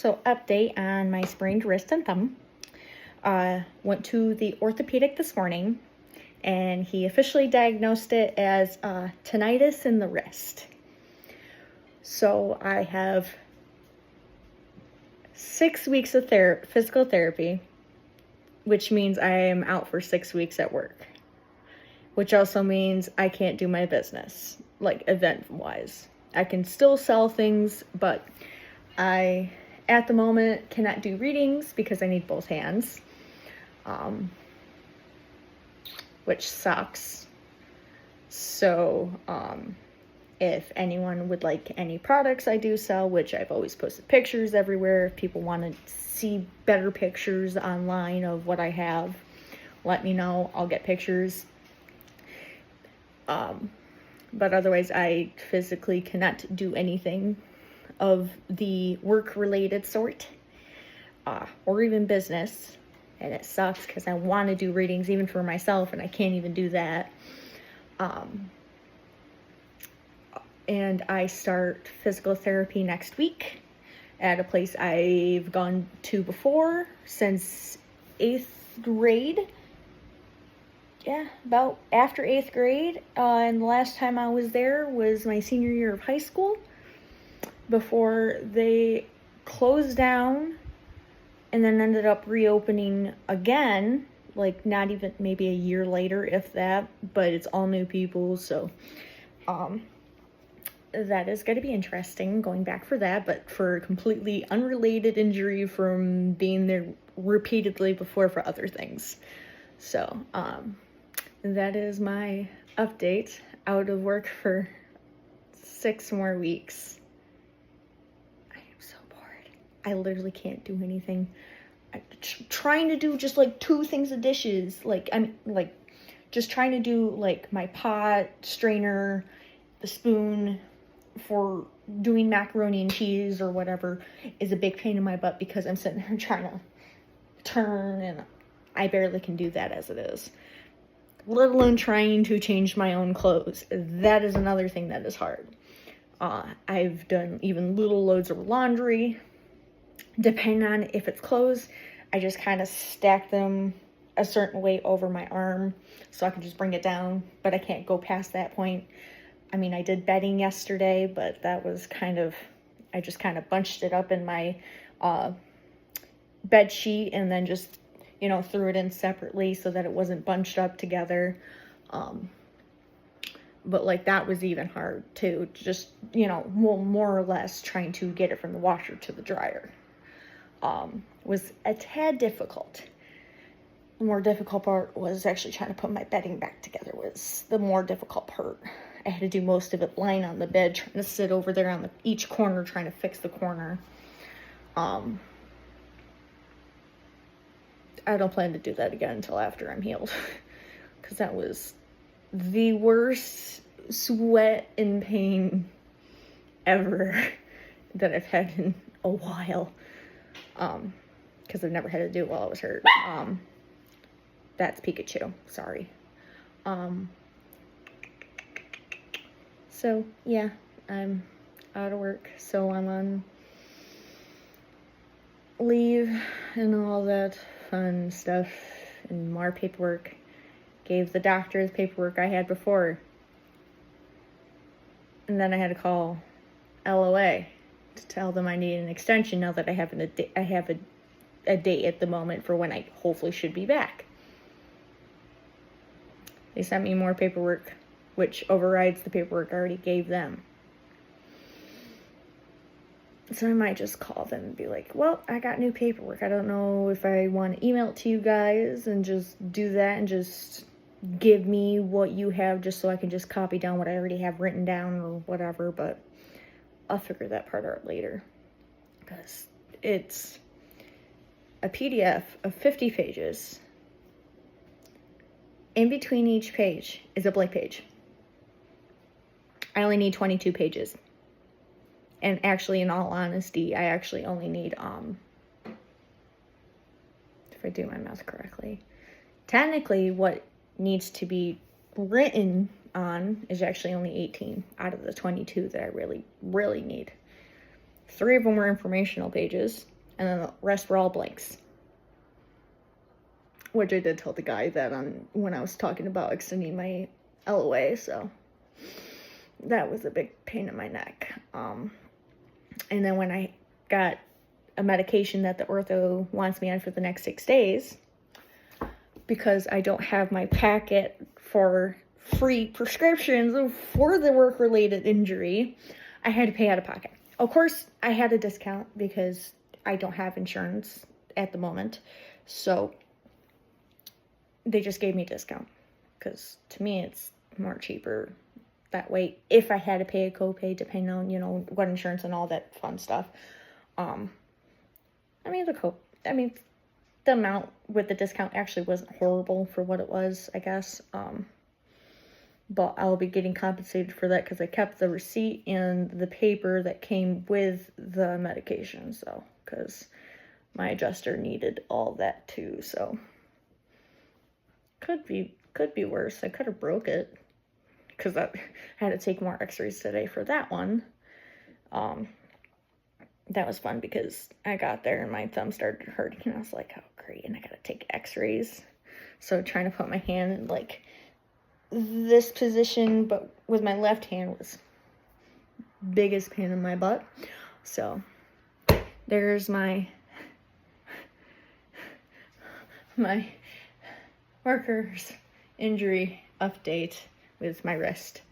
So update on my sprained wrist and thumb. Went to the orthopedic this morning and he officially diagnosed it as tinnitus in the wrist. So I have 6 weeks of physical therapy, which means I am out for 6 weeks at work, which also means I can't do my business, like event-wise. I can still sell things, but I, at the moment, cannot do readings because I need both hands, which sucks. So, if anyone would like any products I do sell, which I've always posted pictures everywhere, if people want to see better pictures online of what I have, let me know. I'll get pictures. But otherwise, I physically cannot do anything of the work-related sort, or even business. And it sucks because I want to do readings even for myself, and I can't even do that. And I start physical therapy next week at a place I've gone to before since 8th grade. Yeah, about after 8th grade. And the last time I was there was my senior year of high school before they closed down and then ended up reopening again, like not even maybe a year later, if that, but it's all new people, so that is going to be interesting going back for that, but for a completely unrelated injury from being there repeatedly before for other things. So that is my update. Out of work for 6 more weeks. I am so bored. I literally can't do anything. I'm trying to do just like 2 things of dishes. Just trying to do like my pot, strainer, the spoon for doing macaroni and cheese or whatever is a big pain in my butt because I'm sitting here trying to turn and I barely can do that as it is. Let alone trying to change my own clothes. That is another thing that is hard. I've done even little loads of laundry. Depending on if it's clothes, I just kind of stack them a certain way over my arm so I can just bring it down, but I can't go past that point. I mean, I did bedding yesterday, but that was I just kind of bunched it up in my bed sheet and then just, threw it in separately so that it wasn't bunched up together. But like that was even hard too, just, more or less trying to get it from the washer to the dryer. Was a tad difficult. The more difficult part was actually trying to put my bedding back together was the more difficult part. I had to do most of it lying on the bed, trying to sit over there on each corner, trying to fix the corner. I don't plan to do that again until after I'm healed, because that was the worst sweat and pain ever that I've had in a while. Because I've never had to do it while I was hurt. That's Pikachu. Sorry. So, yeah, I'm out of work. So I'm on leave and all that fun stuff and more paperwork. Gave the doctor the paperwork I had before. And then I had to call LOA to tell them I need an extension now that I have a date at the moment for when I hopefully should be back. They sent me more paperwork, which overrides the paperwork I already gave them. So I might just call them and be like, well, I got new paperwork. I don't know if I want to email it to you guys and just do that and just give me what you have just so I can just copy down what I already have written down or whatever, but I'll figure that part out later. Because it's a PDF of 50 pages. In between each page is a blank page. I only need 22 pages. And actually, in all honesty, I actually only need, if I do my math correctly, technically what needs to be written on is actually only 18 out of the 22 that I really, really need. 3 of them were informational pages, and then the rest were all blanks. Which I did tell the guy that on when I was talking about extending my LOA, so that was a big pain in my neck. And then when I got a medication that the ortho wants me on for the next 6 days, because I don't have my packet for free prescriptions for the work-related injury, I had to pay out of pocket. Of course, I had a discount because I don't have insurance at the moment, so they just gave me a discount, because to me it's more cheaper that way if I had to pay a copay, depending on, you know, what insurance and all that fun stuff. The amount with the discount actually wasn't horrible for what it was, I guess. But I'll be getting compensated for that because I kept the receipt and the paper that came with the medication, so, because my adjuster needed all that too, so could be worse. I could have broke it, because I had to take more x-rays today for that one. That was fun because I got there and my thumb started hurting, and I was like, oh great, and I gotta take x-rays. So trying to put my hand in like this position, but with my left hand, was biggest pain in my butt. So there's my workers injury update with my wrist.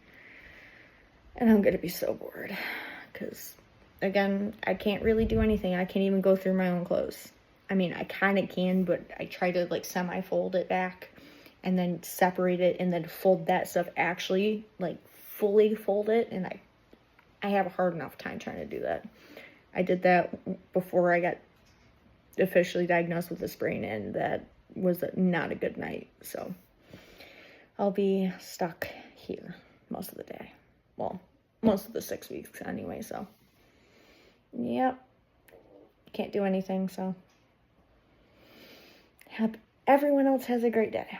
And I'm gonna be so bored because, again, I can't really do anything. I can't even go through my own clothes. I mean, I kind of can, but I try to like semi-fold it back and then separate it and then fold that stuff, actually like fully fold it, and I have a hard enough time trying to do that. I did that before I got officially diagnosed with a sprain, and that was not a good night. So I'll be stuck here most of the day. Well, most of the 6 weeks anyway, so yep. Can't do anything, so hope everyone else has a great day.